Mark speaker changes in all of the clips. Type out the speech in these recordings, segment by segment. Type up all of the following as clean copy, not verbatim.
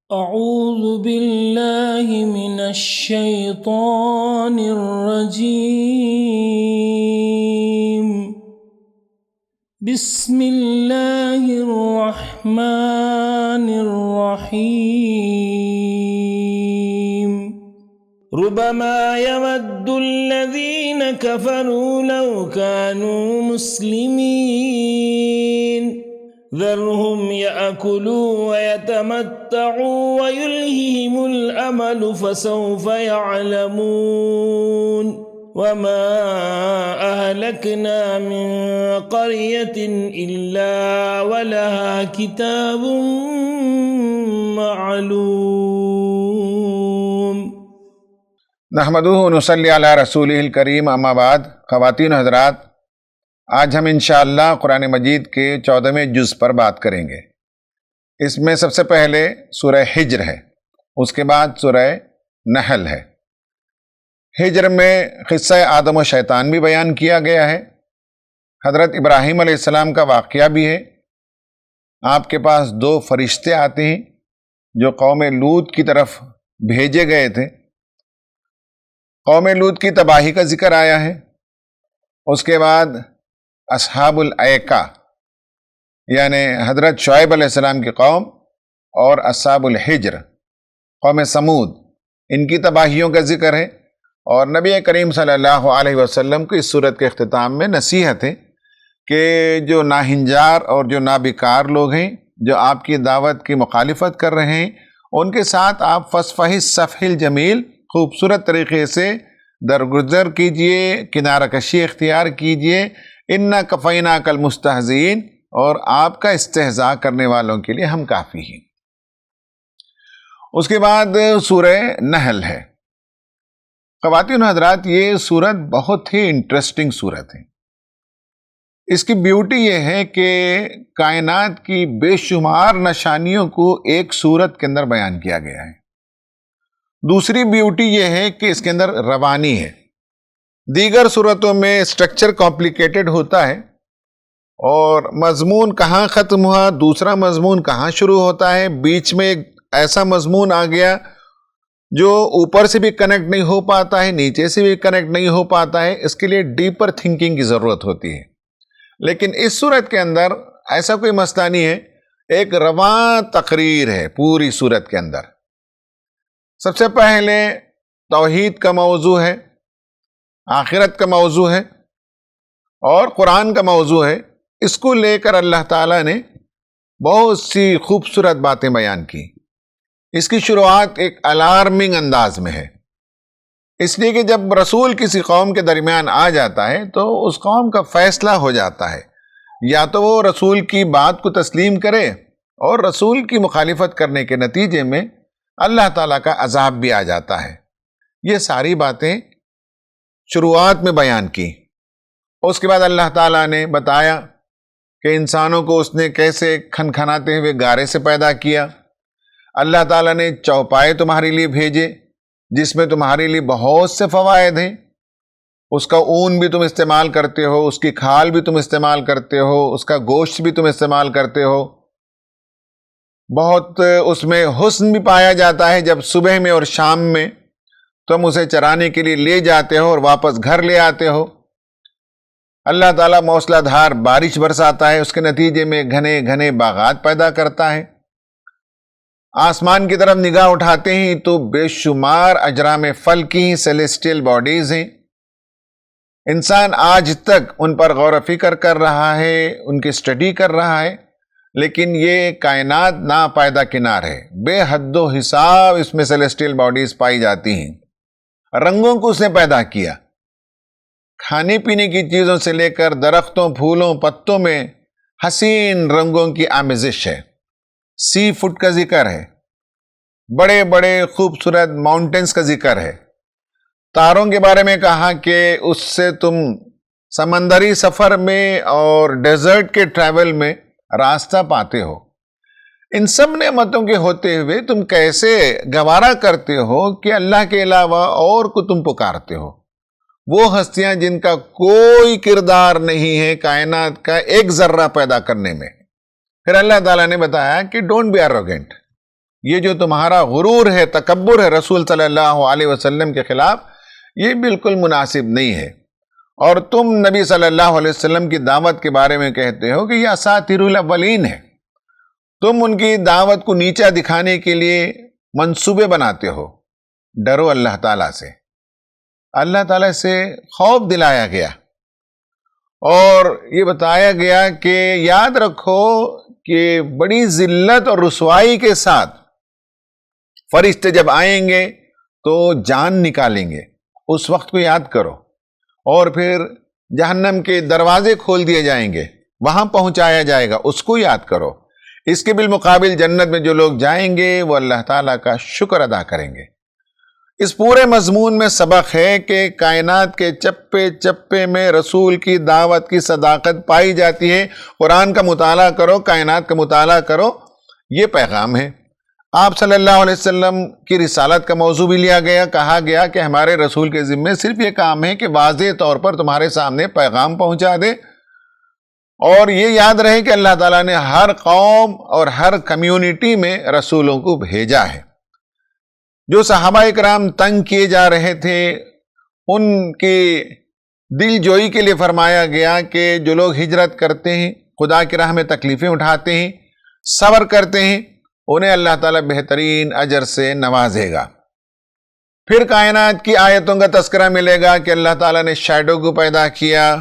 Speaker 1: أعوذ بالله من الشيطان الرجيم. بسم الله الرحمن الرحيم. ربما يود الذين كفروا لو كانوا مسلمين ذرهم يأكلوا ويتمتعوا ويلههم الأمل فسوف يعلمون وما أهلكنا من قرية إلا ولها كتاب معلوم.
Speaker 2: نحمدہ ونصلی علی رسولہ الکریم، اما بعد. خواتین و حضرات، آج ہم انشاءاللہ قرآن مجید کے 14ویں جز پر بات کریں گے. اس میں سب سے پہلے سورہ حجر ہے، اس کے بعد سورہ نحل ہے. حجر میں قصہ آدم و شیطان بھی بیان کیا گیا ہے، حضرت ابراہیم علیہ السلام کا واقعہ بھی ہے. آپ کے پاس 2 فرشتے آتے ہیں جو قوم لوط کی طرف بھیجے گئے تھے. قوم لوط کی تباہی کا ذکر آیا ہے. اس کے بعد اصحاب الایکہ یعنی حضرت شعیب علیہ السلام کی قوم اور اصحاب الحجر قوم سمود، ان کی تباہیوں کا ذکر ہے. اور نبی کریم صلی اللہ علیہ وسلم کو اس صورت کے اختتام میں نصیحت ہے کہ جو ناہنجار اور جو نابکار لوگ ہیں، جو آپ کی دعوت کی مخالفت کر رہے ہیں، ان کے ساتھ آپ فصفح الصفح الجمیل خوبصورت طریقے سے درگزر کیجئے، کنارہ کشی اختیار کیجئے. اِنَّا کَفَيْنَاكَ الْمُسْتَهْزِئِينَ، اور آپ کا استہزاء کرنے والوں کے لیے ہم کافی ہیں. اس کے بعد سورہ نحل ہے. خواتین و حضرات، یہ سورت بہت ہی انٹرسٹنگ سورت ہے. اس کی بیوٹی یہ ہے کہ کائنات کی بے شمار نشانیوں کو ایک سورت کے اندر بیان کیا گیا ہے. دوسری بیوٹی یہ ہے کہ اس کے اندر روانی ہے. دیگر صورتوں میں سٹرکچر کمپلیکیٹڈ ہوتا ہے اور مضمون کہاں ختم ہوا، دوسرا مضمون کہاں شروع ہوتا ہے، بیچ میں ایک ایسا مضمون آ گیا جو اوپر سے بھی کنیکٹ نہیں ہو پاتا ہے، نیچے سے بھی کنیکٹ نہیں ہو پاتا ہے. اس کے لیے ڈیپر تھنکنگ کی ضرورت ہوتی ہے. لیکن اس صورت کے اندر ایسا کوئی مسئلہ نہیں ہے، ایک رواں تقریر ہے پوری صورت کے اندر. سب سے پہلے توحید کا موضوع ہے، آخرت کا موضوع ہے اور قرآن کا موضوع ہے. اس کو لے کر اللہ تعالیٰ نے بہت سی خوبصورت باتیں بیان کی. اس کی شروعات ایک الارمنگ انداز میں ہے، اس لیے کہ جب رسول کسی قوم کے درمیان آ جاتا ہے تو اس قوم کا فیصلہ ہو جاتا ہے، یا تو وہ رسول کی بات کو تسلیم کرے اور رسول کی مخالفت کرنے کے نتیجے میں اللہ تعالیٰ کا عذاب بھی آ جاتا ہے. یہ ساری باتیں شروعات میں بیان کی. اس کے بعد اللہ تعالیٰ نے بتایا کہ انسانوں کو اس نے کیسے کھنکھناتے ہوئے گارے سے پیدا کیا. اللہ تعالیٰ نے چوپائے تمہارے لیے بھیجے جس میں تمہارے لیے بہت سے فوائد ہیں. اس کا اون بھی تم استعمال کرتے ہو، اس کی کھال بھی تم استعمال کرتے ہو، اس کا گوشت بھی تم استعمال کرتے ہو. بہت اس میں حسن بھی پایا جاتا ہے. جب صبح میں اور شام میں تم اسے چرانے کے لیے لے جاتے ہو اور واپس گھر لے آتے ہو. اللہ تعالیٰ موسلا دھار بارش برساتا ہے، اس کے نتیجے میں گھنے گھنے باغات پیدا کرتا ہے. آسمان کی طرف نگاہ اٹھاتے ہیں تو بے شمار اجرام فلکی سیلیسٹیل باڈیز ہیں. انسان آج تک ان پر غور و فکر کر رہا ہے، ان کی اسٹڈی کر رہا ہے، لیکن یہ کائنات ناپائیدہ کنار ہے. بے حد و حساب اس میں سیلیسٹیل باڈیز پائی جاتی ہیں. رنگوں کو اس نے پیدا کیا، کھانے پینے کی چیزوں سے لے کر درختوں، پھولوں، پتوں میں حسین رنگوں کی آمیزش ہے. سی فوڈ کا ذکر ہے، بڑے بڑے خوبصورت ماؤنٹینز کا ذکر ہے. تاروں کے بارے میں کہا کہ اس سے تم سمندری سفر میں اور ڈیزرٹ کے ٹریول میں راستہ پاتے ہو. ان سب نعمتوں کے ہوتے ہوئے تم کیسے گوارا کرتے ہو کہ اللہ کے علاوہ اور کو تم پکارتے ہو؟ وہ ہستیاں جن کا کوئی کردار نہیں ہے کائنات کا ایک ذرہ پیدا کرنے میں. پھر اللہ تعالیٰ نے بتایا کہ ڈونٹ بی ایروگینٹ، یہ جو تمہارا غرور ہے، تکبر ہے رسول صلی اللہ علیہ وسلم کے خلاف، یہ بالکل مناسب نہیں ہے۔ اور تم نبی صلی اللہ علیہ وسلم کی دعوت کے بارے میں کہتے ہو کہ یہ اساطیر الاولین ہے، تم ان کی دعوت کو نیچا دکھانے کے لیے منصوبے بناتے ہو۔ ڈرو اللہ تعالیٰ سے، اللہ تعالیٰ سے خوف دلایا گیا، اور یہ بتایا گیا کہ یاد رکھو کہ بڑی ذلت اور رسوائی کے ساتھ فرشتے جب آئیں گے تو جان نکالیں گے، اس وقت کو یاد کرو، اور پھر جہنم کے دروازے کھول دیے جائیں گے، وہاں پہنچایا جائے گا، اس کو یاد کرو۔ اس کے بالمقابل جنت میں جو لوگ جائیں گے وہ اللہ تعالیٰ کا شکر ادا کریں گے۔ اس پورے مضمون میں سبق ہے کہ کائنات کے چپے چپے میں رسول کی دعوت کی صداقت پائی جاتی ہے۔ قرآن کا مطالعہ کرو، کائنات کا مطالعہ کرو، یہ پیغام ہے۔ آپ صلی اللہ علیہ وسلم کی رسالت کا موضوع بھی لیا گیا، کہا گیا کہ ہمارے رسول کے ذمے صرف یہ کام ہے کہ واضح طور پر تمہارے سامنے پیغام پہنچا دے، اور یہ یاد رہے کہ اللہ تعالیٰ نے ہر قوم اور ہر کمیونٹی میں رسولوں کو بھیجا ہے۔ جو صحابہ کرام تنگ کیے جا رہے تھے، ان کی دل جوئی کے لیے فرمایا گیا کہ جو لوگ ہجرت کرتے ہیں، خدا کی راہ میں تکلیفیں اٹھاتے ہیں، صبر کرتے ہیں، انہیں اللہ تعالیٰ بہترین اجر سے نوازے گا۔ پھر کائنات کی آیتوں کا تذکرہ ملے گا کہ اللہ تعالیٰ نے شیڈو کو پیدا کیا،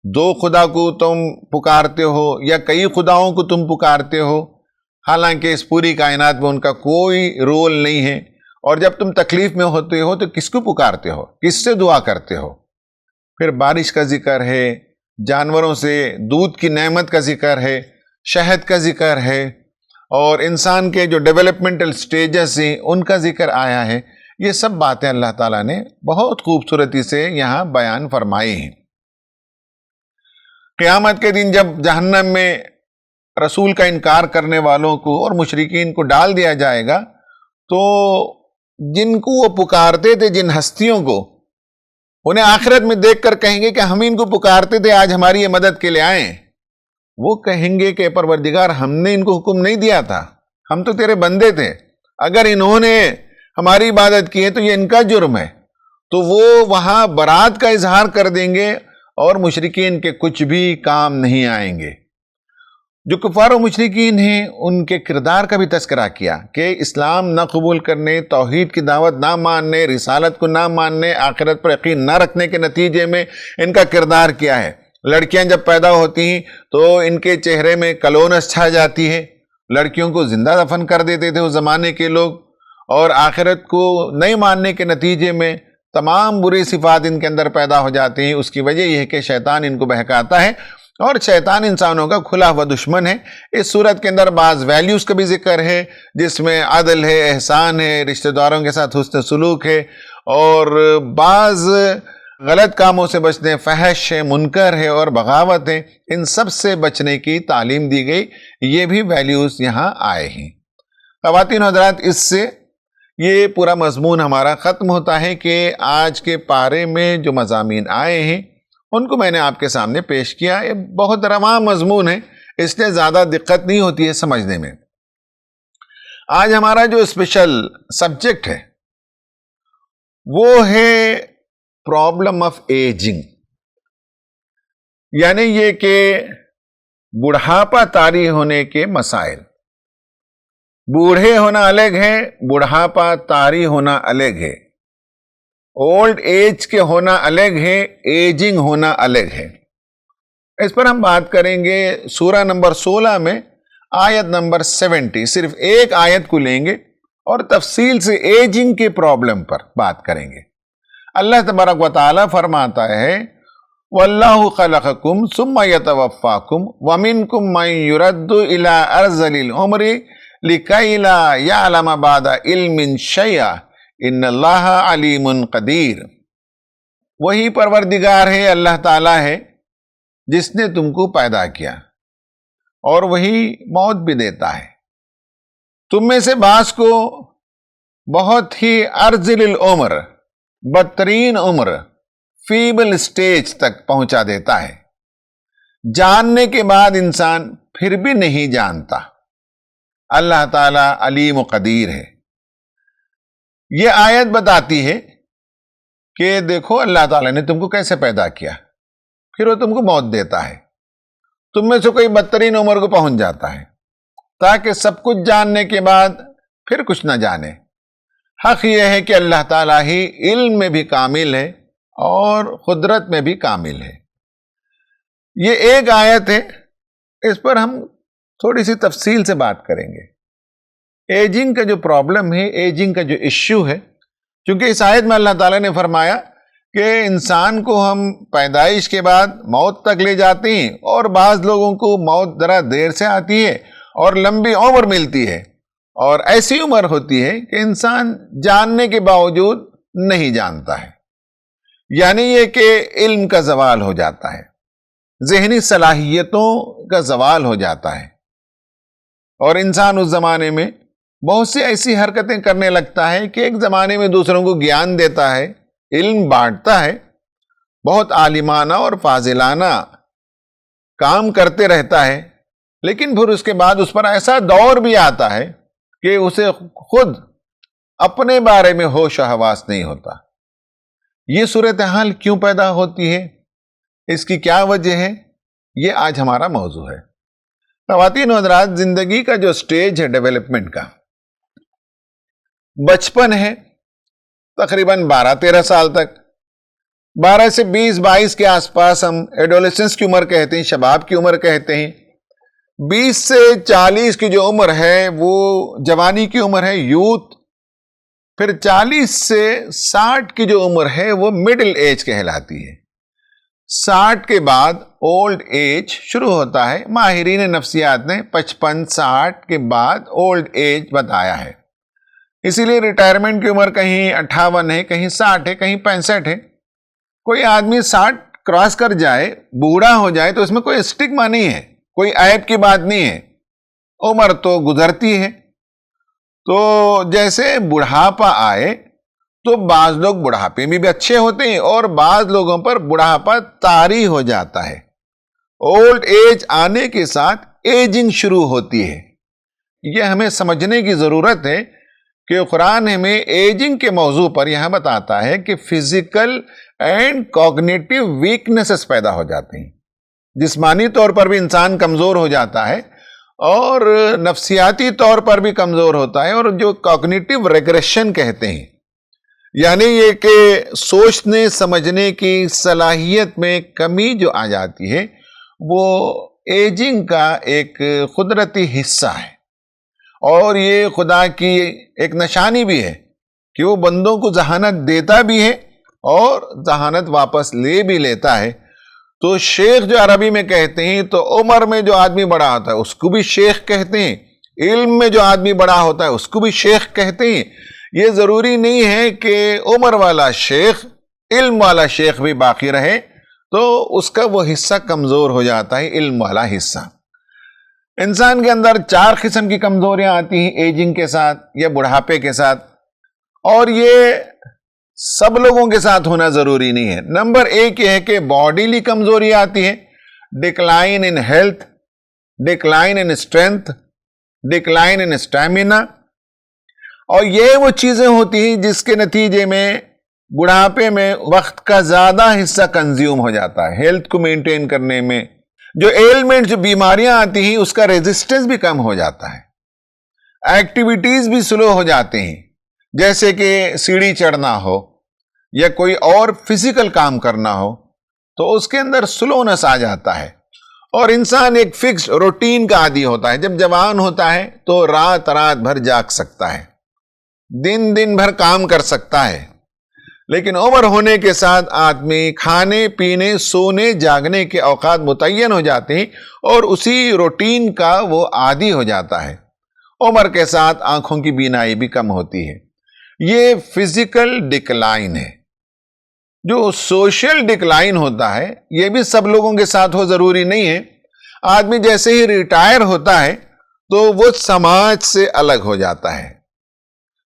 Speaker 2: دو خدا کو تم پکارتے ہو یا کئی خداؤں کو تم پکارتے ہو، حالانکہ اس پوری کائنات میں ان کا کوئی رول نہیں ہے، اور جب تم تکلیف میں ہوتے ہو تو کس کو پکارتے ہو، کس سے دعا کرتے ہو۔ پھر بارش کا ذکر ہے، جانوروں سے دودھ کی نعمت کا ذکر ہے، شہد کا ذکر ہے، اور انسان کے جو ڈیولپمنٹل سٹیجز ہیں ان کا ذکر آیا ہے۔ یہ سب باتیں اللہ تعالیٰ نے بہت خوبصورتی سے یہاں بیان فرمائی ہیں۔ قیامت کے دن جب جہنم میں رسول کا انکار کرنے والوں کو اور مشرکین کو ڈال دیا جائے گا، تو جن کو وہ پکارتے تھے، جن ہستیوں کو، انہیں آخرت میں دیکھ کر کہیں گے کہ ہم ان کو پکارتے تھے، آج ہماری یہ مدد کے لیے آئیں۔ وہ کہیں گے کہ پروردگار ہم نے ان کو حکم نہیں دیا تھا، ہم تو تیرے بندے تھے، اگر انہوں نے ہماری عبادت کی ہے تو یہ ان کا جرم ہے۔ تو وہ وہاں برات کا اظہار کر دیں گے، اور مشرکین کے کچھ بھی کام نہیں آئیں گے۔ جو کفار و مشرکین ہیں ان کے کردار کا بھی تذکرہ کیا کہ اسلام نہ قبول کرنے، توحید کی دعوت نہ ماننے، رسالت کو نہ ماننے، آخرت پر یقین نہ رکھنے کے نتیجے میں ان کا کردار کیا ہے۔ لڑکیاں جب پیدا ہوتی ہیں تو ان کے چہرے میں کلونس چھا جاتی ہے، لڑکیوں کو زندہ دفن کر دیتے تھے اس زمانے کے لوگ، اور آخرت کو نہیں ماننے کے نتیجے میں تمام بری صفات ان کے اندر پیدا ہو جاتی ہیں۔ اس کی وجہ یہ ہے کہ شیطان ان کو بہکاتا ہے، اور شیطان انسانوں کا کھلا ہوا دشمن ہے۔ اس صورت کے اندر بعض ویلیوز کا بھی ذکر ہے، جس میں عدل ہے، احسان ہے، رشتہ داروں کے ساتھ حسن سلوک ہے، اور بعض غلط کاموں سے بچنے، فحش ہے، منکر ہے اور بغاوت ہے، ان سب سے بچنے کی تعلیم دی گئی۔ یہ بھی ویلیوز یہاں آئے ہیں۔ خواتین و حضرات، اس سے یہ پورا مضمون ہمارا ختم ہوتا ہے کہ آج کے پارے میں جو مضامین آئے ہیں ان کو میں نے آپ کے سامنے پیش کیا۔ یہ بہت رواں مضمون ہے، اس لیے زیادہ دقت نہیں ہوتی ہے سمجھنے میں۔ آج ہمارا جو اسپیشل سبجیکٹ ہے وہ ہے پرابلم آف ایجنگ، یعنی یہ کہ بڑھاپا طاری ہونے کے مسائل۔ بوڑھے ہونا الگ ہے، بڑھاپا طاری ہونا الگ ہے، اولڈ ایج کے ہونا الگ ہے، ایجنگ ہونا الگ ہے۔ اس پر ہم بات کریں گے سورہ نمبر 16 میں آیت نمبر 70۔ صرف ایک آیت کو لیں گے اور تفصیل سے ایجنگ کے پرابلم پر بات کریں گے۔ اللہ تبارک و تعالی فرماتا ہے وَاللَّهُ خَلَقَكُمْ ثُمَّ يَتَوَفَّاكُمْ وَمِنْكُمْ مَنْ يُرَدُّ إِلَىٰ أَرْذَلِ الْعُمْرِ لِكَيْ لَا يَعْلَمَ بَعْدَ عِلْمٍ شَيْئًا إِنَّ اللَّهَ عَلِيمٌ قَدِيرٌ۔ وہی پروردگار ہے، اللہ تعالیٰ ہے جس نے تم کو پیدا کیا، اور وہی موت بھی دیتا ہے۔ تم میں سے بعض کو بہت ہی ارذل العمر، بدترین عمر، فیبل سٹیج تک پہنچا دیتا ہے۔ جاننے کے بعد انسان پھر بھی نہیں جانتا۔ اللہ تعالیٰ علیم و قدیر ہے۔ یہ آیت بتاتی ہے کہ دیکھو اللہ تعالیٰ نے تم کو کیسے پیدا کیا، پھر وہ تم کو موت دیتا ہے، تم میں سے کوئی بدترین عمر کو پہنچ جاتا ہے تاکہ سب کچھ جاننے کے بعد پھر کچھ نہ جانے۔ حق یہ ہے کہ اللہ تعالیٰ ہی علم میں بھی کامل ہے اور قدرت میں بھی کامل ہے۔ یہ ایک آیت ہے، اس پر ہم تھوڑی سی تفصیل سے بات کریں گے۔ ایجنگ کا جو پرابلم ہے، ایجنگ کا جو ایشو ہے، چونکہ اس آیت میں اللہ تعالیٰ نے فرمایا کہ انسان کو ہم پیدائش کے بعد موت تک لے جاتے ہیں، اور بعض لوگوں کو موت ذرا دیر سے آتی ہے اور لمبی عمر ملتی ہے، اور ایسی عمر ہوتی ہے کہ انسان جاننے کے باوجود نہیں جانتا ہے، یعنی یہ کہ علم کا زوال ہو جاتا ہے، ذہنی صلاحیتوں کا زوال ہو جاتا ہے، اور انسان اس زمانے میں بہت سی ایسی حرکتیں کرنے لگتا ہے کہ ایک زمانے میں دوسروں کو گیان دیتا ہے، علم بانٹتا ہے، بہت عالمانہ اور فاضلانہ کام کرتے رہتا ہے، لیکن پھر اس کے بعد اس پر ایسا دور بھی آتا ہے کہ اسے خود اپنے بارے میں ہوش و حواس نہیں ہوتا۔ یہ صورتحال کیوں پیدا ہوتی ہے، اس کی کیا وجہ ہے، یہ آج ہمارا موضوع ہے۔ خواتین و حضرات، زندگی کا جو سٹیج ہے ڈیولپمنٹ کا، بچپن ہے تقریباً 12-13 سال تک، 12 سے 20-22 کے آس پاس ہم ایڈولیسنس کی عمر کہتے ہیں، شباب کی عمر کہتے ہیں۔ 20 سے 40 کی جو عمر ہے وہ جوانی کی عمر ہے، یوتھ۔ پھر 40 سے 60 کی جو عمر ہے وہ مڈل ایج کہلاتی ہے۔ 60 کے بعد اولڈ ایج شروع ہوتا ہے۔ ماہرین نفسیات نے 55-60 کے بعد اولڈ ایج بتایا ہے، اسی لیے ریٹائرمنٹ کی عمر کہیں 58 ہے، کہیں 60 ہے، کہیں 65 ہے۔ کوئی آدمی 60 کراس کر جائے، بوڑھا ہو جائے، تو اس میں کوئی اسٹگما نہیں ہے، کوئی عیب کی بات نہیں ہے، عمر تو گزرتی ہے۔ تو جیسے بڑھاپا آئے تو بعض لوگ بڑھاپے میں بھی اچھے ہوتے ہیں، اور بعض لوگوں پر بڑھاپا طاری ہو جاتا ہے۔ اولڈ ایج آنے کے ساتھ ایجنگ شروع ہوتی ہے۔ یہ ہمیں سمجھنے کی ضرورت ہے کہ قرآن ہمیں ایجنگ کے موضوع پر یہاں بتاتا ہے کہ فزیکل اینڈ کوگنیٹو ویکنیسز پیدا ہو جاتے ہیں، جسمانی طور پر بھی انسان کمزور ہو جاتا ہے، اور نفسیاتی طور پر بھی کمزور ہوتا ہے، اور جو کوگنیٹو ریگریشن کہتے ہیں، یعنی یہ کہ سوچنے سمجھنے کی صلاحیت میں کمی جو آ جاتی ہے، وہ ایجنگ کا ایک قدرتی حصہ ہے، اور یہ خدا کی ایک نشانی بھی ہے کہ وہ بندوں کو ذہانت دیتا بھی ہے اور ذہانت واپس لے بھی لیتا ہے۔ تو شیخ جو عربی میں کہتے ہیں، تو عمر میں جو آدمی بڑا ہوتا ہے اس کو بھی شیخ کہتے ہیں، علم میں جو آدمی بڑا ہوتا ہے اس کو بھی شیخ کہتے ہیں۔ یہ ضروری نہیں ہے کہ عمر والا شیخ علم والا شیخ بھی باقی رہے، تو اس کا وہ حصہ کمزور ہو جاتا ہے، علم والا حصہ۔ انسان کے اندر 4 قسم کی کمزوریاں آتی ہیں ایجنگ کے ساتھ یا بڑھاپے کے ساتھ، اور یہ سب لوگوں کے ساتھ ہونا ضروری نہیں ہے۔ نمبر 1 یہ ہے کہ باڈیلی کمزوری آتی ہے، decline in health, decline in strength, decline in stamina, اور یہ وہ چیزیں ہوتی ہیں جس کے نتیجے میں بڑھاپے میں وقت کا زیادہ حصہ کنزیوم ہو جاتا ہے ہیلتھ کو مینٹین کرنے میں۔ جو ایلمنٹ، جو بیماریاں آتی ہیں، اس کا ریزسٹنس بھی کم ہو جاتا ہے، ایکٹیویٹیز بھی سلو ہو جاتے ہیں، جیسے کہ سیڑھی چڑھنا ہو یا کوئی اور فزیکل کام کرنا ہو، تو اس کے اندر سلونس آ جاتا ہے، اور انسان ایک فکس روٹین کا عادی ہوتا ہے۔ جب جوان ہوتا ہے تو رات بھر جاگ سکتا ہے، دن بھر کام کر سکتا ہے، لیکن عمر ہونے کے ساتھ آدمی کھانے پینے سونے جاگنے کے اوقات متعین ہو جاتے ہیں، اور اسی روٹین کا وہ عادی ہو جاتا ہے۔ عمر کے ساتھ آنکھوں کی بینائی بھی کم ہوتی ہے۔ یہ فزیکل ڈکلائن ہے۔ جو سوشل ڈکلائن ہوتا ہے، یہ بھی سب لوگوں کے ساتھ ہو ضروری نہیں ہے۔ آدمی جیسے ہی ریٹائر ہوتا ہے تو وہ سماج سے الگ ہو جاتا ہے۔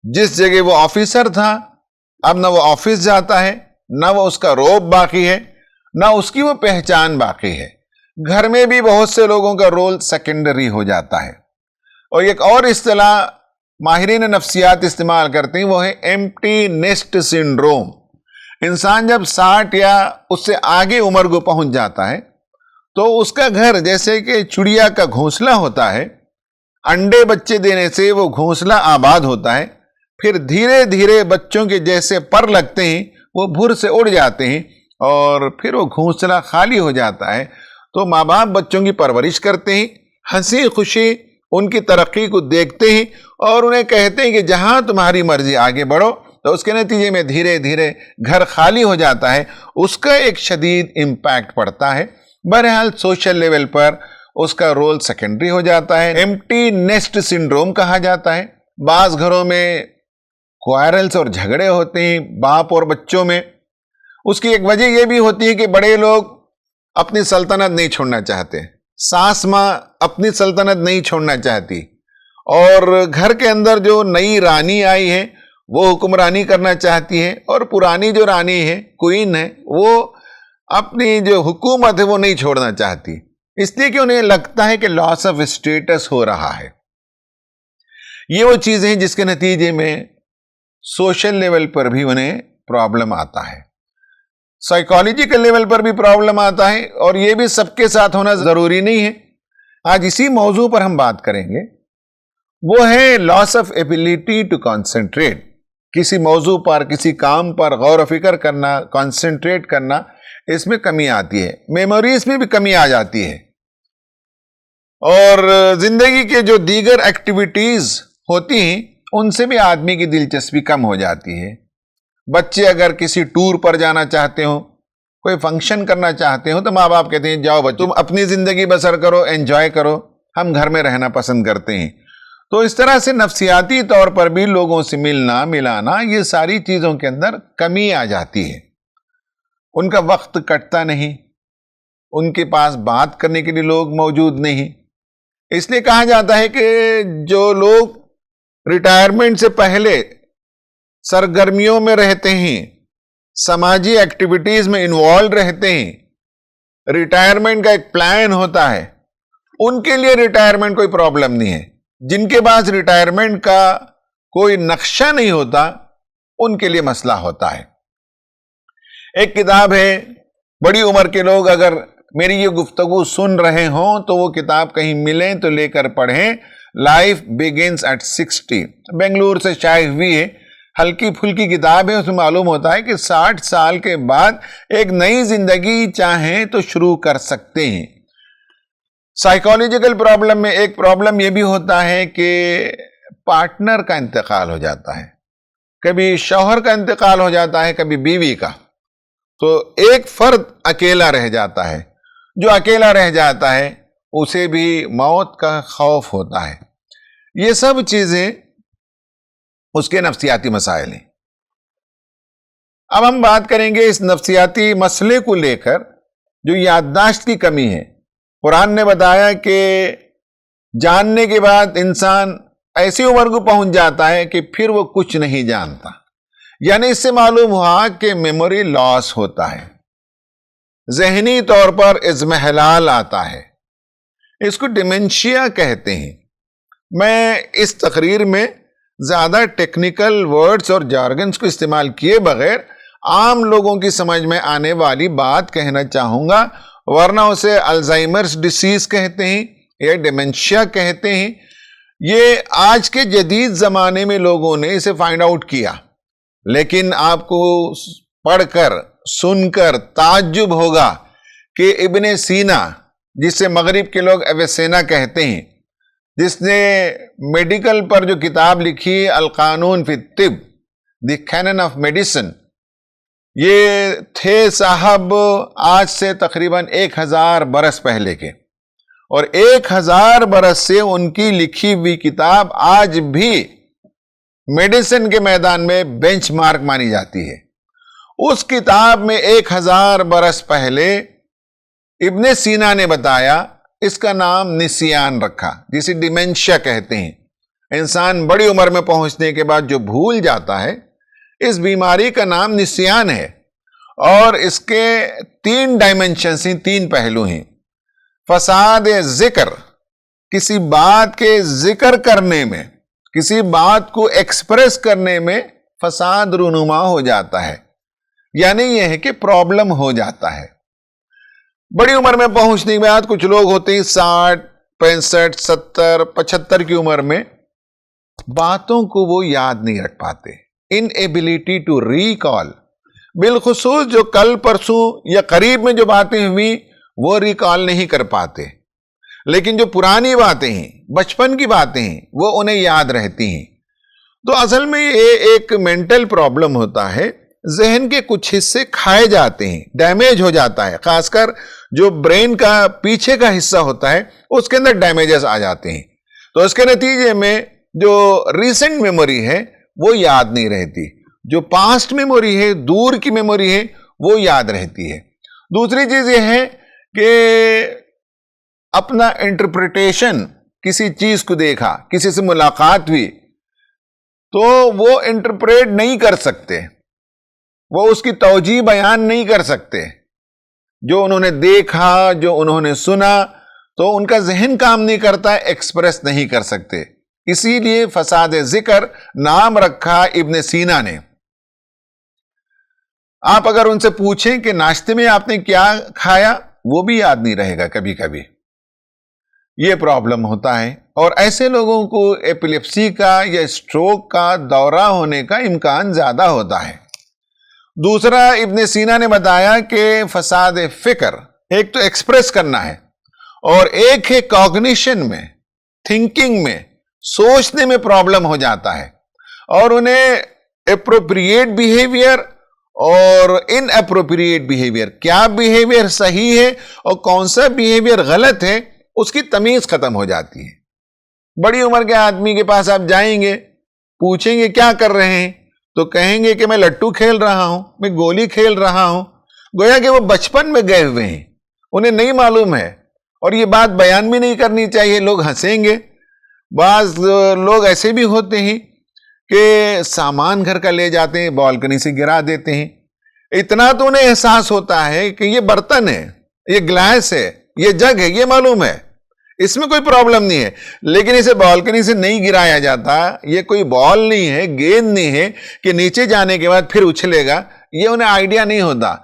Speaker 2: جس جگہ وہ آفیسر تھا، اب نہ وہ آفس جاتا ہے، نہ وہ اس کا روب باقی ہے، نہ اس کی وہ پہچان باقی ہے۔ گھر میں بھی بہت سے لوگوں کا رول سیکنڈری ہو جاتا ہے۔ اور ایک اور اصطلاح ماہرین نفسیات استعمال کرتے ہیں، وہ ہے ایمپٹی نیسٹ سنڈروم۔ انسان جب 60 یا اس سے آگے عمر کو پہنچ جاتا ہے تو اس کا گھر جیسے کہ چڑیا کا گھونسلہ ہوتا ہے، انڈے بچے دینے سے وہ گھونسلہ آباد ہوتا ہے، پھر دھیرے دھیرے بچوں کے جیسے پر لگتے ہیں وہ بھر سے اڑ جاتے ہیں اور پھر وہ گھونسلہ خالی ہو جاتا ہے۔ تو ماں باپ بچوں کی پرورش کرتے ہیں، ہنسی خوشی ان کی ترقی کو دیکھتے ہیں اور انہیں کہتے ہیں کہ جہاں تمہاری مرضی آگے بڑھو، تو اس کے نتیجے میں دھیرے دھیرے گھر خالی ہو جاتا ہے، اس کا ایک شدید امپیکٹ پڑتا ہے۔ بہرحال سوشل لیول پر اس کا رول سیکنڈری ہو جاتا ہے، ایمپٹی نیسٹ سنڈروم کہا جاتا ہے۔ بعض گھروں میں کوائرلز اور جھگڑے ہوتے ہیں باپ اور بچوں میں۔ اس کی ایک وجہ یہ بھی ہوتی ہے کہ بڑے لوگ اپنی سلطنت نہیں چھوڑنا چاہتے، ساس ماں اپنی سلطنت نہیں چھوڑنا چاہتی، اور گھر کے اندر جو نئی رانی آئی ہے وہ حکمرانی کرنا چاہتی ہے، اور پرانی جو رانی ہے، کوئین ہے، وہ اپنی جو حکومت ہے وہ نہیں چھوڑنا چاہتی، اس لیے کہ انہیں لگتا ہے کہ لاس آف اسٹیٹس ہو رہا ہے۔ یہ وہ چیزیں ہیں جس کے نتیجے میں سوشل لیول پر بھی انہیں پرابلم آتا ہے، سائیکالوجیکل لیول پر بھی پرابلم آتا ہے، اور یہ بھی سب کے ساتھ ہونا ضروری نہیں ہے۔ آج اسی موضوع پر ہم بات کریں گے، وہ ہے لاس آف ایبلٹی ٹو کانسنٹریٹ۔ کسی موضوع پر، کسی کام پر غور و فکر کرنا، کانسنٹریٹ کرنا، اس میں کمی آتی ہے، میموریز میں بھی کمی آ جاتی ہے، اور زندگی کے جو دیگر ایکٹیویٹیز ہوتی ہیں ان سے بھی آدمی کی دلچسپی کم ہو جاتی ہے۔ بچے اگر کسی ٹور پر جانا چاہتے ہو، کوئی فنکشن کرنا چاہتے ہو، تو ماں باپ کہتے ہیں جاؤ بچوں، تم اپنی زندگی بسر کرو، انجوائے کرو، ہم گھر میں رہنا پسند کرتے ہیں۔ تو اس طرح سے نفسیاتی طور پر بھی لوگوں سے ملنا ملانا، یہ ساری چیزوں کے اندر کمی آ جاتی ہے۔ ان کا وقت کٹتا نہیں، ان کے پاس بات کرنے کے لیے لوگ موجود نہیں۔ اس لیے کہا جاتا ہے کہ جو لوگ ریٹائرمنٹ سے پہلے سرگرمیوں میں رہتے ہیں، سماجی ایکٹیویٹیز میں انوالو رہتے ہیں، ریٹائرمنٹ کا ایک پلان ہوتا ہے، ان کے لیے ریٹائرمنٹ کوئی پرابلم نہیں ہے۔ جن کے پاس ریٹائرمنٹ کا کوئی نقشہ نہیں ہوتا، ان کے لیے مسئلہ ہوتا ہے۔ ایک کتاب ہے، بڑی عمر کے لوگ اگر میری یہ گفتگو سن رہے ہوں تو وہ کتاب کہیں ملیں تو لے کر پڑھیں، لائف بگنز ایٹ 60، بنگلور سے شائع ہوئی ہے، ہلکی پھلکی کتاب ہے۔ اس میں معلوم ہوتا ہے کہ 60 سال کے بعد ایک نئی زندگی چاہیں تو شروع کر سکتے ہیں۔ سائیکالوجیکل پرابلم میں ایک پرابلم یہ بھی ہوتا ہے کہ پارٹنر کا انتقال ہو جاتا ہے، کبھی شوہر کا انتقال ہو جاتا ہے، کبھی بیوی کا، تو ایک فرد اکیلا رہ جاتا ہے۔ جو اکیلا رہ جاتا ہے اسے بھی موت کا خوف ہوتا ہے۔ یہ سب چیزیں اس کے نفسیاتی مسائل ہیں۔ اب ہم بات کریں گے اس نفسیاتی مسئلے کو لے کر جو یادداشت کی کمی ہے۔ قرآن نے بتایا کہ جاننے کے بعد انسان ایسی عمر کو پہنچ جاتا ہے کہ پھر وہ کچھ نہیں جانتا، یعنی اس سے معلوم ہوا کہ میموری لاس ہوتا ہے، ذہنی طور پر اضمحلال آتا ہے، اس کو ڈیمنشیا کہتے ہیں۔ میں اس تقریر میں زیادہ ٹیکنیکل ورڈز اور جارگنز کو استعمال کیے بغیر عام لوگوں کی سمجھ میں آنے والی بات کہنا چاہوں گا، ورنہ اسے الزائمرز ڈیسیز کہتے ہیں یا ڈیمنشیا کہتے ہیں۔ یہ آج کے جدید زمانے میں لوگوں نے اسے فائنڈ آؤٹ کیا، لیکن آپ کو پڑھ کر سن کر تعجب ہوگا کہ ابن سینا، جسے مغرب کے لوگ اویسینا کہتے ہیں، جس نے میڈیکل پر جو کتاب لکھی القانون فی الطب، دی کینن آف میڈیسن، یہ تھے صاحب آج سے تقریباً 1000 برس پہلے کے، اور 1000 برس سے ان کی لکھی ہوئی کتاب آج بھی میڈیسن کے میدان میں بینچ مارک مانی جاتی ہے۔ اس کتاب میں 1000 برس پہلے ابن سینا نے بتایا، اس کا نام نسیان رکھا، جسے ڈیمنشیا کہتے ہیں۔ انسان بڑی عمر میں پہنچنے کے بعد جو بھول جاتا ہے، اس بیماری کا نام نسیان ہے، اور اس کے 3 ڈائمنشنز ہیں، 3 پہلو ہیں۔ فساد ذکر، کسی بات کے ذکر کرنے میں، کسی بات کو ایکسپریس کرنے میں فساد رونما ہو جاتا ہے، یعنی یہ ہے کہ پرابلم ہو جاتا ہے۔ بڑی عمر میں پہنچنے کے بعد کچھ لوگ ہوتے ہیں 60 65 70 75 کی عمر میں، باتوں کو وہ یاد نہیں رکھ پاتے، inability to recall، بالخصوص جو کل پرسوں یا قریب میں جو باتیں ہوئی وہ ریکال نہیں کر پاتے، لیکن جو پرانی باتیں ہیں، بچپن کی باتیں ہیں، وہ انہیں یاد رہتی ہیں۔ تو اصل میں یہ ایک مینٹل پرابلم ہوتا ہے، ذہن کے کچھ حصے کھائے جاتے ہیں، ڈیمیج ہو جاتا ہے، خاص کر جو برین کا پیچھے کا حصہ ہوتا ہے اس کے اندر ڈیمیجز آ جاتے ہیں، تو اس کے نتیجے میں جو ریسنٹ میموری ہے وہ یاد نہیں رہتی، جو پاسٹ میموری ہے، دور کی میموری ہے، وہ یاد رہتی ہے۔ دوسری چیز یہ ہے کہ اپنا انٹرپریٹیشن، کسی چیز کو دیکھا، کسی سے ملاقات ہوئی تو وہ انٹرپریٹ نہیں کر سکتے، وہ اس کی توجیہ بیان نہیں کر سکتے، جو انہوں نے دیکھا، جو انہوں نے سنا، تو ان کا ذہن کام نہیں کرتا، ایکسپریس نہیں کر سکتے۔ اسی لیے فساد ذکر نام رکھا ابن سینا نے۔ آپ اگر ان سے پوچھیں کہ ناشتے میں آپ نے کیا کھایا، وہ بھی یاد نہیں رہے گا کبھی کبھی، یہ پرابلم ہوتا ہے، اور ایسے لوگوں کو ایپیلیپسی کا یا اسٹروک کا دورہ ہونے کا امکان زیادہ ہوتا ہے۔ دوسرا ابن سینا نے بتایا کہ فساد فکر ایک تو ایکسپریس کرنا ہے، اور ایک ہے کاگنیشن میں، تھنکنگ میں، سوچنے میں پرابلم ہو جاتا ہے، اور انہیں اپروپریٹ بیہیویئر اور ان اپروپریٹ بیہیویئر، کیا بیہیویئر صحیح ہے اور کون سا بیہیویئر غلط ہے، اس کی تمیز ختم ہو جاتی ہے۔ بڑی عمر کے آدمی کے پاس آپ جائیں گے، پوچھیں گے کیا کر رہے ہیں، تو کہیں گے کہ میں لٹو کھیل رہا ہوں، میں گولی کھیل رہا ہوں، گویا کہ وہ بچپن میں گئے ہوئے ہیں، انہیں نہیں معلوم ہے، اور یہ بات بیان بھی نہیں کرنی چاہیے، لوگ ہنسیں گے۔ بعض لوگ ایسے بھی ہوتے ہیں کہ سامان گھر کا لے جاتے ہیں، بالکنی سے گرا دیتے ہیں، اتنا تو انہیں احساس ہوتا ہے کہ یہ برتن ہے، یہ گلاس ہے، یہ جگ ہے، یہ معلوم ہے، اس میں کوئی پرابلم نہیں ہے، لیکن اسے بالکنی سے نہیں گرایا جاتا، یہ کوئی بال نہیں ہے، گیند نہیں ہے کہ نیچے جانے کے بعد پھر اچھلے گا، یہ انہیں آئیڈیا نہیں ہوتا۔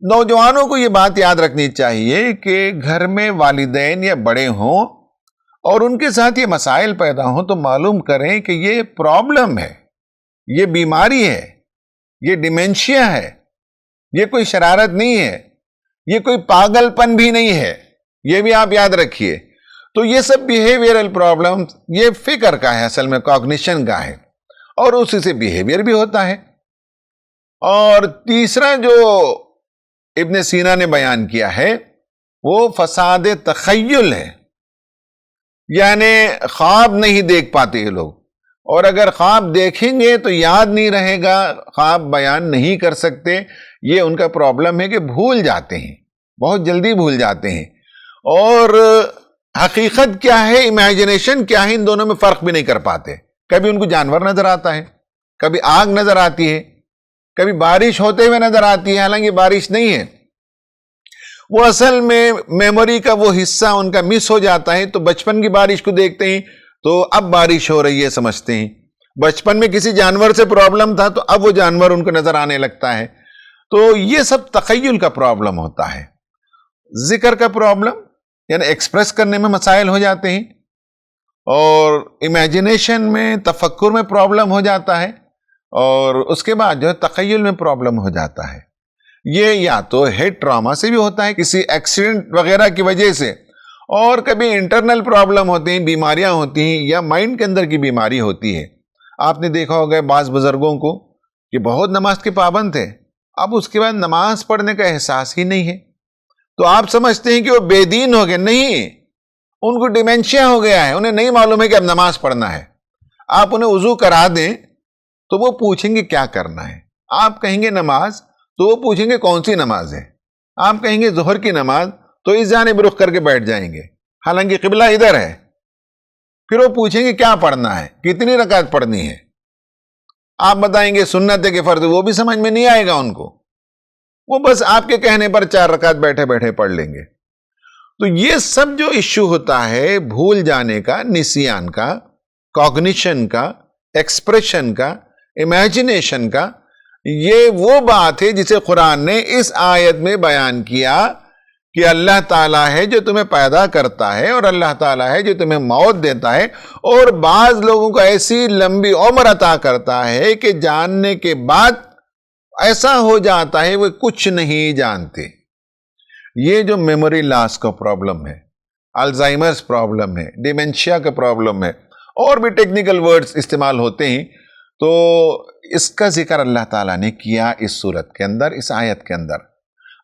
Speaker 2: نوجوانوں کو یہ بات یاد رکھنی چاہیے کہ گھر میں والدین یا بڑے ہوں اور ان کے ساتھ یہ مسائل پیدا ہوں تو معلوم کریں کہ یہ پرابلم ہے، یہ بیماری ہے، یہ ڈیمینشیا ہے، یہ کوئی شرارت نہیں ہے، یہ کوئی پاگل پن بھی نہیں ہے، یہ بھی آپ یاد رکھیے۔ تو یہ سب بیہیویئرل پرابلم یہ فکر کا ہے، اصل میں کاگنیشن کا ہے، اور اسی سے بیہیویئر بھی ہوتا ہے۔ اور تیسرا جو ابن سینا نے بیان کیا ہے وہ فساد تخیل ہے، یعنی خواب نہیں دیکھ پاتے یہ لوگ، اور اگر خواب دیکھیں گے تو یاد نہیں رہے گا، خواب بیان نہیں کر سکتے، یہ ان کا پرابلم ہے کہ بھول جاتے ہیں، بہت جلدی بھول جاتے ہیں، اور حقیقت کیا ہے، امیجنیشن کیا ہے، ان دونوں میں فرق بھی نہیں کر پاتے۔ کبھی ان کو جانور نظر آتا ہے، کبھی آگ نظر آتی ہے، کبھی بارش ہوتے ہوئے نظر آتی ہے، حالانکہ بارش نہیں ہے، وہ اصل میں میموری کا وہ حصہ ان کا مس ہو جاتا ہے، تو بچپن کی بارش کو دیکھتے ہیں تو اب بارش ہو رہی ہے سمجھتے ہیں، بچپن میں کسی جانور سے پرابلم تھا تو اب وہ جانور ان کو نظر آنے لگتا ہے۔ تو یہ سب تخیل کا پرابلم ہوتا ہے۔ ذکر کا پرابلم یعنی ایکسپریس کرنے میں مسائل ہو جاتے ہیں، اور امیجنیشن میں، تفکر میں پرابلم ہو جاتا ہے، اور اس کے بعد جو ہے تخیل میں پرابلم ہو جاتا ہے۔ یہ یا تو ہیڈ ٹراما سے بھی ہوتا ہے، کسی ایکسیڈنٹ وغیرہ کی وجہ سے، اور کبھی انٹرنل پرابلم ہوتے ہیں، بیماریاں ہوتی ہیں، یا مائنڈ کے اندر کی بیماری ہوتی ہے۔ آپ نے دیکھا ہوگا بعض بزرگوں کو کہ بہت نماز کے پابند تھے، اب اس کے بعد نماز پڑھنے کا احساس ہی نہیں ہے، تو آپ سمجھتے ہیں کہ وہ بے دین ہو گئے، نہیں، ان کو ڈیمینشیا ہو گیا ہے، انہیں نہیں معلوم ہے کہ اب نماز پڑھنا ہے۔ آپ انہیں وضو کرا دیں تو وہ پوچھیں گے کیا کرنا ہے، آپ کہیں گے نماز تو وہ پوچھیں گے کون سی نماز ہے، آپ کہیں گے ظہر کی نماز تو اس جانب رخ کر کے بیٹھ جائیں گے، حالانکہ قبلہ ادھر ہے۔ پھر وہ پوچھیں گے کیا پڑھنا ہے، کتنی رکعت پڑھنی ہے، آپ بتائیں گے سنت ہے کہ فرض، وہ بھی سمجھ میں نہیں آئے گا ان کو، وہ بس آپ کے کہنے پر 4 رکعت بیٹھے بیٹھے پڑھ لیں گے۔ تو یہ سب جو ایشو ہوتا ہے بھول جانے کا، نسیان کا، کوگنیشن کا، ایکسپریشن کا، امیجنیشن کا، یہ وہ بات ہے جسے قرآن نے اس آیت میں بیان کیا کہ اللہ تعالیٰ ہے جو تمہیں پیدا کرتا ہے، اور اللہ تعالیٰ ہے جو تمہیں موت دیتا ہے، اور بعض لوگوں کو ایسی لمبی عمر عطا کرتا ہے کہ جاننے کے بعد ایسا ہو جاتا ہے وہ کچھ نہیں جانتے۔ یہ جو میموری لاس کا پرابلم ہے، الزائمرز پرابلم ہے، ڈیمنشیا کا پرابلم ہے، اور بھی ٹیکنیکل ورڈز استعمال ہوتے ہیں، تو اس کا ذکر اللہ تعالیٰ نے کیا اس صورت کے اندر، اس آیت کے اندر۔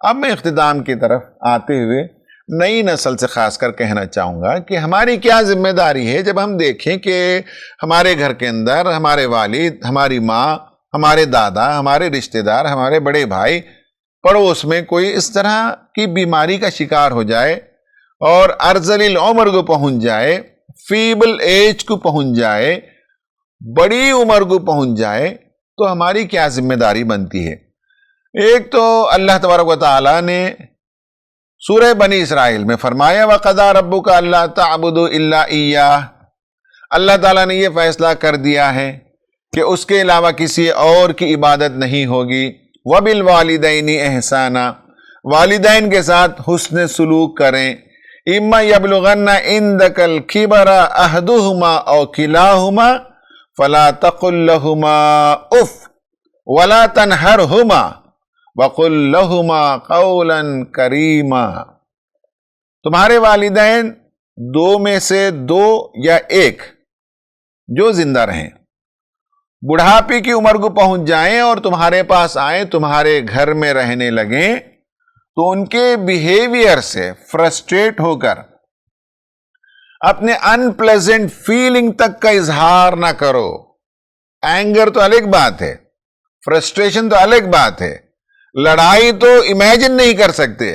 Speaker 2: اب میں اختتام کی طرف آتے ہوئے نئی نسل سے خاص کر کہنا چاہوں گا کہ ہماری کیا ذمہ داری ہے جب ہم دیکھیں کہ ہمارے گھر کے اندر ہمارے والد، ہماری ماں، ہمارے دادا، ہمارے رشتہ دار، ہمارے بڑے بھائی، پڑوس میں کوئی اس طرح کی بیماری کا شکار ہو جائے اور ارذل العمر کو پہنچ جائے، فیبل ایج کو پہنچ جائے، بڑی عمر کو پہنچ جائے، تو ہماری کیا ذمہ داری بنتی ہے؟ ایک تو اللہ تبارک و تعالیٰ نے سورہ بنی اسرائیل میں فرمایا وَقَضَىٰ رَبُّكَ أَلَّا تَعْبُدُوا إِلَّا إِيَّاهُ، اللہ تعالیٰ نے یہ فیصلہ کر دیا ہے کہ اس کے علاوہ کسی اور کی عبادت نہیں ہوگی۔ وَبِالْوَالِدَيْنِ إِحْسَانًا، والدین کے ساتھ حسن سلوک کریں۔ إِمَّا يَبْلُغَنَّ عِندَكَ الْكِبَرَ أَحَدُهُمَا أَوْ كِلَاهُمَا فَلَا تَقُل لَّهُمَا أُفٍّ وَلَا تَنْهَرْهُمَا وَقُل لَّهُمَا قَوْلًا كَرِيمًا، تمہارے والدین دو میں سے دو یا ایک جو زندہ رہیں، بڑھاپے کی عمر کو پہنچ جائیں اور تمہارے پاس آئیں، تمہارے گھر میں رہنے لگیں، تو ان کے بیہیویئر سے فرسٹریٹ ہو کر اپنے ان پلیزنٹ فیلنگ تک کا اظہار نہ کرو۔ اینگر تو الگ بات ہے، فرسٹریشن تو الگ بات ہے، لڑائی تو امیجن نہیں کر سکتے،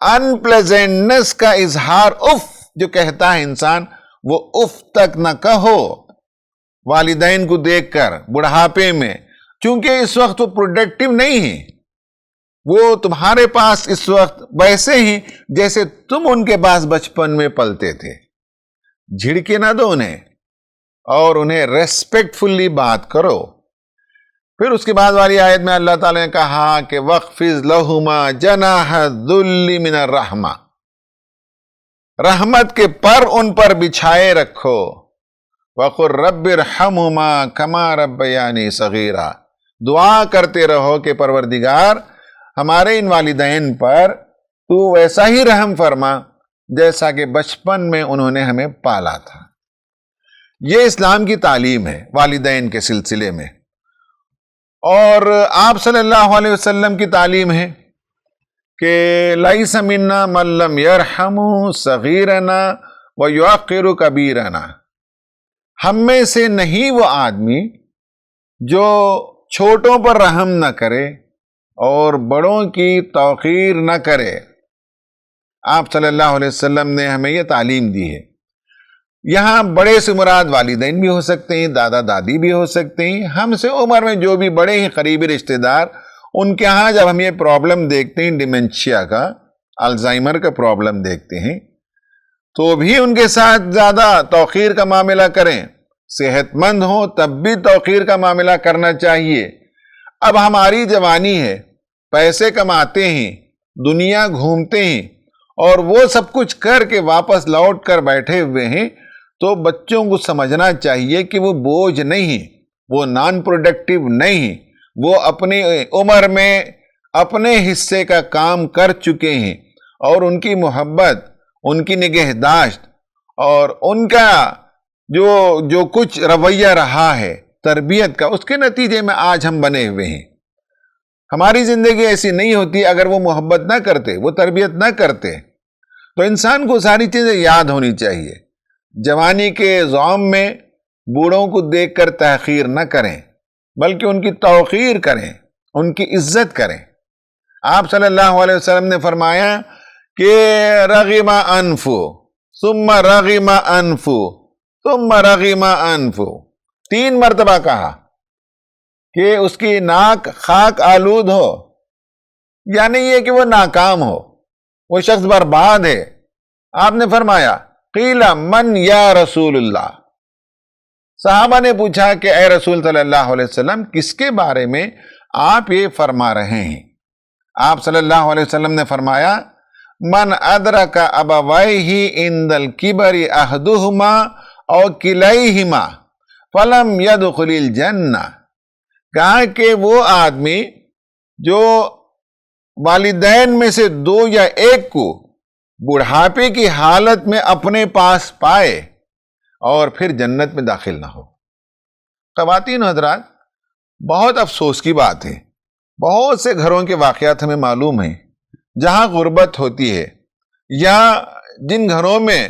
Speaker 2: ان پلیزنٹنس کا اظہار اف جو کہتا ہے انسان، وہ اف تک نہ کہو والدین کو دیکھ کر بڑھاپے میں، چونکہ اس وقت وہ پروڈکٹیو نہیں ہیں، وہ تمہارے پاس اس وقت ویسے ہی جیسے تم ان کے پاس بچپن میں پلتے تھے۔ جھڑکے نہ دو انہیں، اور انہیں ریسپیکٹ فلی بات کرو۔ پھر اس کے بعد والی آیت میں اللہ تعالیٰ نے کہا کہ وَاخْفِضْ لَهُمَا جَنَاحَ الذُّلِّ مِنَ الرَّحْمَةِ، رحمت کے پر ان پر بچھائے رکھو۔ وَقُلْ رَبِّ ارْحَمْهُمَا كَمَا رَبَّيَانِي صَغِيرًا، دعا کرتے رہو کہ پروردگار ہمارے ان والدین پر تو ویسا ہی رحم فرما جیسا کہ بچپن میں انہوں نے ہمیں پالا تھا۔ یہ اسلام کی تعلیم ہے والدین کے سلسلے میں، اور آپ صلی اللہ علیہ وسلم کی تعلیم ہے کہ لَيْسَ مِنَّا مَن لَّمْ يَرْحَمُ صَغِيرَنَا وَيُعَقِّرُ كَبِيرَنَا، ہم میں سے نہیں وہ آدمی جو چھوٹوں پر رحم نہ کرے اور بڑوں کی توقیر نہ کرے۔ آپ صلی اللہ علیہ وسلم نے ہمیں یہ تعلیم دی ہے۔ یہاں بڑے سے مراد والدین بھی ہو سکتے ہیں، دادا دادی بھی ہو سکتے ہیں، ہم سے عمر میں جو بھی بڑے ہیں قریبی رشتہ دار، ان کے ہاں جب ہم یہ پرابلم دیکھتے ہیں، ڈیمنشیا کا، الزائمر کا پرابلم دیکھتے ہیں، تو بھی ان کے ساتھ زیادہ توقیر کا معاملہ کریں۔ صحت مند ہو تب بھی توقیر کا معاملہ کرنا چاہیے۔ اب ہماری جوانی ہے، پیسے کماتے ہیں، دنیا گھومتے ہیں، اور وہ سب کچھ کر کے واپس لوٹ کر بیٹھے ہوئے ہیں، تو بچوں کو سمجھنا چاہیے کہ وہ بوجھ نہیں ہیں، وہ نان پروڈکٹیو نہیں ہیں، وہ اپنی عمر میں اپنے حصے کا کام کر چکے ہیں، اور ان کی محبت، ان کی نگہداشت اور ان کا جو کچھ رویہ رہا ہے تربیت کا، اس کے نتیجے میں آج ہم بنے ہوئے ہیں۔ ہماری زندگی ایسی نہیں ہوتی اگر وہ محبت نہ کرتے، وہ تربیت نہ کرتے۔ تو انسان کو ساری چیزیں یاد ہونی چاہیے۔ جوانی کے زوم میں بوڑھوں کو دیکھ کر تحقیر نہ کریں، بلکہ ان کی توقیر کریں، ان کی عزت کریں۔ آپ صلی اللہ علیہ وسلم نے فرمایا کہ رغم انفو ثم رغم انفو ثم رغم انفو، 3 مرتبہ کہا کہ اس کی ناک خاک آلود ہو، یعنی یہ کہ وہ ناکام ہو، وہ شخص برباد ہے، آپ نے فرمایا قیل من یا رسول اللہ، صحابہ نے پوچھا کہ اے رسول صلی اللہ علیہ وسلم کس کے بارے میں آپ یہ فرما رہے ہیں؟ آپ صلی اللہ علیہ وسلم نے فرمایا من ادرک ابویہ عند الکبر احدہما او کلیہما فلم یدخل الجنہ، کہا کہ وہ آدمی جو والدین میں سے دو یا ایک کو بڑھاپے کی حالت میں اپنے پاس پائے اور پھر جنت میں داخل نہ ہو۔ خواتین و حضرات، بہت افسوس کی بات ہے، بہت سے گھروں کے واقعات ہمیں معلوم ہیں جہاں غربت ہوتی ہے یا جن گھروں میں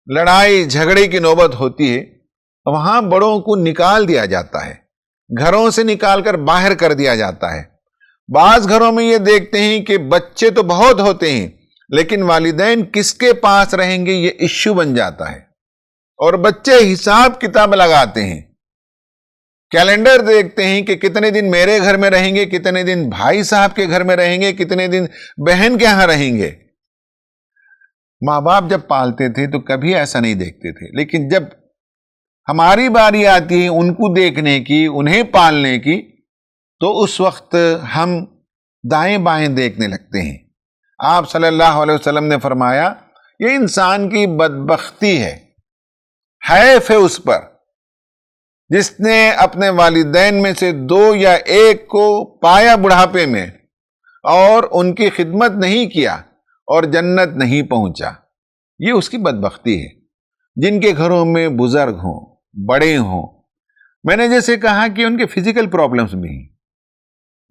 Speaker 2: لڑائی جھگڑے کی نوبت ہوتی ہے، وہاں بڑوں کو نکال دیا جاتا ہے، گھروں سے نکال کر باہر کر دیا جاتا ہے۔ بعض گھروں میں یہ دیکھتے ہیں کہ بچے تو بہت ہوتے ہیں لیکن والدین کس کے پاس رہیں گے یہ ایشو بن جاتا ہے، اور بچے حساب کتاب لگاتے ہیں، کیلنڈر دیکھتے ہیں کہ کتنے دن میرے گھر میں رہیں گے، کتنے دن بھائی صاحب کے گھر میں رہیں گے، کتنے دن بہن کے ہاں رہیں گے۔ ماں باپ جب پالتے تھے تو کبھی ایسا نہیں دیکھتے تھے، لیکن جب ہماری باری آتی ہے ان کو دیکھنے کی، انہیں پالنے کی، تو اس وقت ہم دائیں بائیں دیکھنے لگتے ہیں۔ آپ صلی اللہ علیہ وسلم نے فرمایا یہ انسان کی بدبختی ہے، حیف ہے اس پر جس نے اپنے والدین میں سے دو یا ایک کو پایا بڑھاپے میں اور ان کی خدمت نہیں کیا اور جنت نہیں پہنچا۔ یہ اس کی بدبختی ہے۔ جن کے گھروں میں بزرگ ہوں، بڑے ہوں، میں نے جیسے کہا کہ ان کے فزیکل پرابلمز بھی ہیں،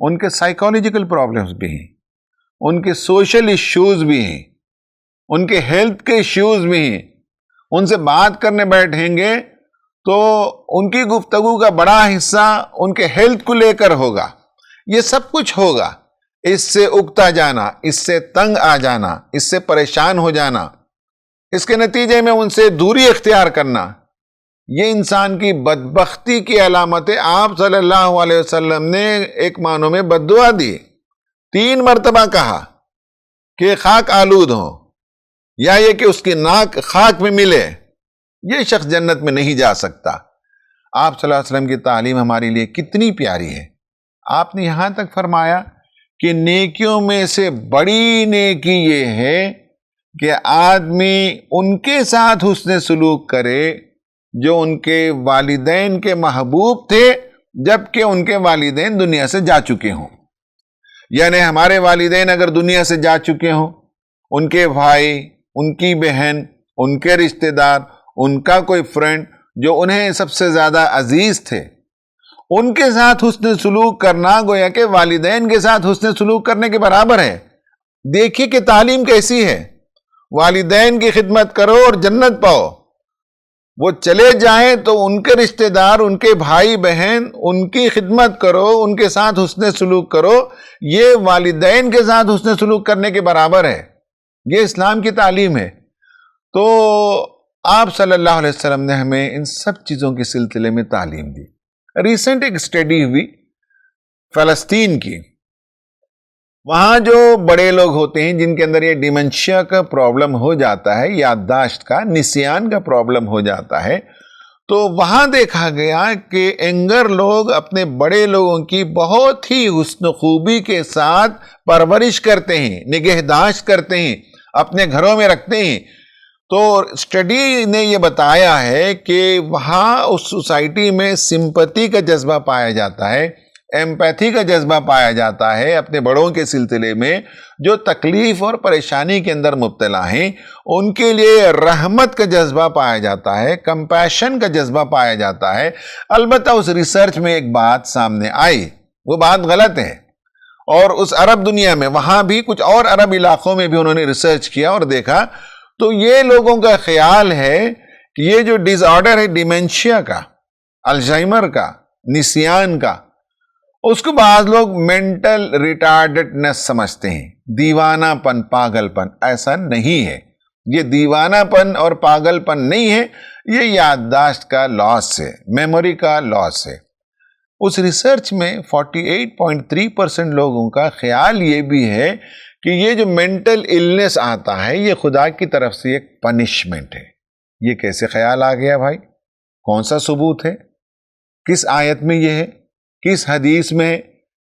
Speaker 2: ان کے سائیکالوجیکل پرابلمز بھی ہیں، ان کے سوشل ایشوز بھی ہیں، ان کے ہیلتھ کے ایشوز بھی ہیں۔ ان سے بات کرنے بیٹھیں گے تو ان کی گفتگو کا بڑا حصہ ان کے ہیلتھ کو لے کر ہوگا۔ یہ سب کچھ ہوگا، اس سے اکتا جانا، اس سے تنگ آ جانا، اس سے پریشان ہو جانا، اس کے نتیجے میں ان سے دوری اختیار کرنا، یہ انسان کی بدبختی کی علامت ہے۔ آپ صلی اللہ علیہ وسلم نے ایک معنوں میں بد دعا دی، 3 مرتبہ کہا کہ خاک آلود ہو، یا یہ کہ اس کی ناک خاک میں ملے، یہ شخص جنت میں نہیں جا سکتا۔ آپ صلی اللہ علیہ وسلم کی تعلیم ہمارے لیے کتنی پیاری ہے۔ آپ نے یہاں تک فرمایا کہ نیکیوں میں سے بڑی نیکی یہ ہے کہ آدمی ان کے ساتھ حسن سلوک کرے جو ان کے والدین کے محبوب تھے جبکہ ان کے والدین دنیا سے جا چکے ہوں۔ یعنی ہمارے والدین اگر دنیا سے جا چکے ہوں، ان کے بھائی، ان کی بہن، ان کے رشتہ دار، ان کا کوئی فرینڈ جو انہیں سب سے زیادہ عزیز تھے، ان کے ساتھ حسن سلوک کرنا گویا کہ والدین کے ساتھ حسن سلوک کرنے کے برابر ہے۔ دیکھیے کہ تعلیم کیسی ہے، والدین کی خدمت کرو اور جنت پاؤ۔ وہ چلے جائیں تو ان کے رشتہ دار، ان کے بھائی بہن، ان کی خدمت کرو، ان کے ساتھ حسن سلوک کرو، یہ والدین کے ساتھ حسن سلوک کرنے کے برابر ہے۔ یہ اسلام کی تعلیم ہے۔ تو آپ صلی اللہ علیہ وسلم نے ہمیں ان سب چیزوں کے سلسلے میں تعلیم دی۔ ریسنٹ ایک اسٹڈی ہوئی فلسطین کی، وہاں جو بڑے لوگ ہوتے ہیں جن کے اندر یہ ڈیمنشیا کا پرابلم ہو جاتا ہے، یادداشت کا، نسیان کا پرابلم ہو جاتا ہے، تو وہاں دیکھا گیا کہ ینگر لوگ اپنے بڑے لوگوں کی بہت ہی حسن خوبی کے ساتھ پرورش کرتے ہیں، نگہداشت کرتے ہیں، اپنے گھروں میں رکھتے ہیں۔ تو اسٹڈی نے یہ بتایا ہے کہ وہاں اس سوسائٹی میں سمپتی کا جذبہ پایا جاتا ہے، ایمپیتھی کا جذبہ پایا جاتا ہے اپنے بڑوں کے سلسلے میں، جو تکلیف اور پریشانی کے اندر مبتلا ہیں ان کے لیے رحمت کا جذبہ پایا جاتا ہے، کمپیشن کا جذبہ پایا جاتا ہے۔ البتہ اس ریسرچ میں ایک بات سامنے آئی، وہ بات غلط ہے، اور اس عرب دنیا میں، وہاں بھی کچھ اور عرب علاقوں میں بھی انہوں نے ریسرچ کیا اور دیکھا تو یہ لوگوں کا خیال ہے کہ یہ جو ڈس آرڈر ہے ڈیمنشیا کا، الزائمر کا، نسیان کا، اس کو بعض لوگ مینٹل ریٹارڈڈنس سمجھتے ہیں، دیوانہ پن، پاگل پن۔ ایسا نہیں ہے، یہ دیوانہ پن اور پاگل پن نہیں ہے، یہ یادداشت کا لاس ہے، میموری کا لاس ہے۔ اس ریسرچ میں 48.3% لوگوں کا خیال یہ بھی ہے کہ یہ جو مینٹل النس آتا ہے یہ خدا کی طرف سے ایک پنشمنٹ ہے۔ یہ کیسے خیال آ گیا بھائی؟ کون سا ثبوت ہے؟ کس آیت میں یہ ہے؟ کس حدیث میں ہے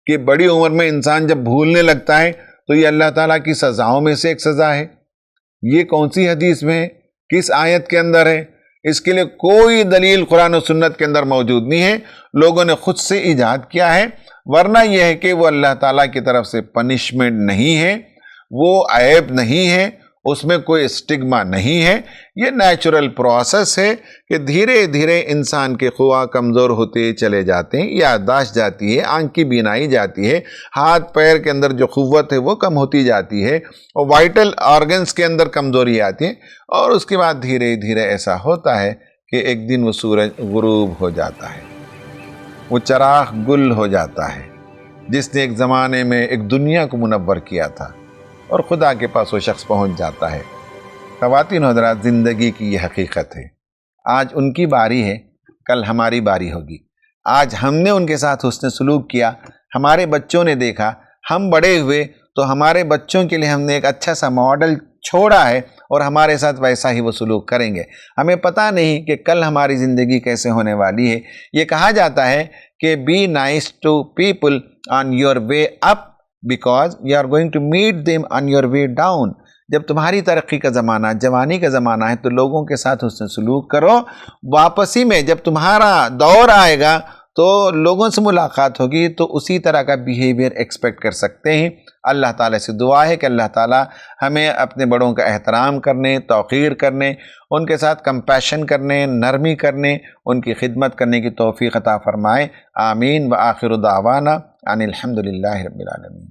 Speaker 2: کہ بڑی عمر میں انسان جب بھولنے لگتا ہے تو یہ اللہ تعالیٰ کی سزاؤں میں سے ایک سزا ہے؟ یہ کون سی حدیث میں ہے؟ کس آیت کے اندر ہے؟ اس کے لیے کوئی دلیل قرآن و سنت کے اندر موجود نہیں ہے، لوگوں نے خود سے ایجاد کیا ہے۔ ورنہ یہ ہے کہ وہ اللہ تعالیٰ کی طرف سے پنشمنٹ نہیں ہے، وہ عیب نہیں ہے، اس میں کوئی اسٹگما نہیں ہے۔ یہ نیچرل پروسیس ہے کہ دھیرے دھیرے انسان کے خواہ کمزور ہوتے چلے جاتے ہیں، یادداشت جاتی ہے، آنکھ کی بینائی جاتی ہے، ہاتھ پیر کے اندر جو قوت ہے وہ کم ہوتی جاتی ہے، اور وائٹل آرگنز کے اندر کمزوری آتی ہے، اور اس کے بعد دھیرے دھیرے ایسا ہوتا ہے کہ ایک دن وہ سورج غروب ہو جاتا ہے، وہ چراغ گل ہو جاتا ہے جس نے ایک زمانے میں ایک دنیا کو منور کیا تھا، اور خدا کے پاس وہ شخص پہنچ جاتا ہے۔ خواتین و حضرات، زندگی کی یہ حقیقت ہے۔ آج ان کی باری ہے، کل ہماری باری ہوگی۔ آج ہم نے ان کے ساتھ حسن سلوک کیا، ہمارے بچوں نے دیکھا، ہم بڑے ہوئے تو ہمارے بچوں کے لیے ہم نے ایک اچھا سا ماڈل چھوڑا ہے، اور ہمارے ساتھ ویسا ہی وہ سلوک کریں گے۔ ہمیں پتہ نہیں کہ کل ہماری زندگی کیسے ہونے والی ہے۔ یہ کہا جاتا ہے کہ be nice to people on your way up because you are going to meet them on your way down۔ جب تمہاری ترقی کا زمانہ، جوانی کا زمانہ ہے تو لوگوں کے ساتھ حسن سلوک کرو، واپسی میں جب تمہارا دور آئے گا تو لوگوں سے ملاقات ہوگی تو اسی طرح کا بیہیویئر ایکسپیکٹ کر سکتے ہیں۔ اللہ تعالیٰ سے دعا ہے کہ اللہ تعالیٰ ہمیں اپنے بڑوں کا احترام کرنے، توقیر کرنے، ان کے ساتھ کمپیشن کرنے، نرمی کرنے، ان کی خدمت کرنے کی توفیق عطا فرمائے۔ آمین۔ وآخر دعوانا ان الحمدللہ رب العالمین۔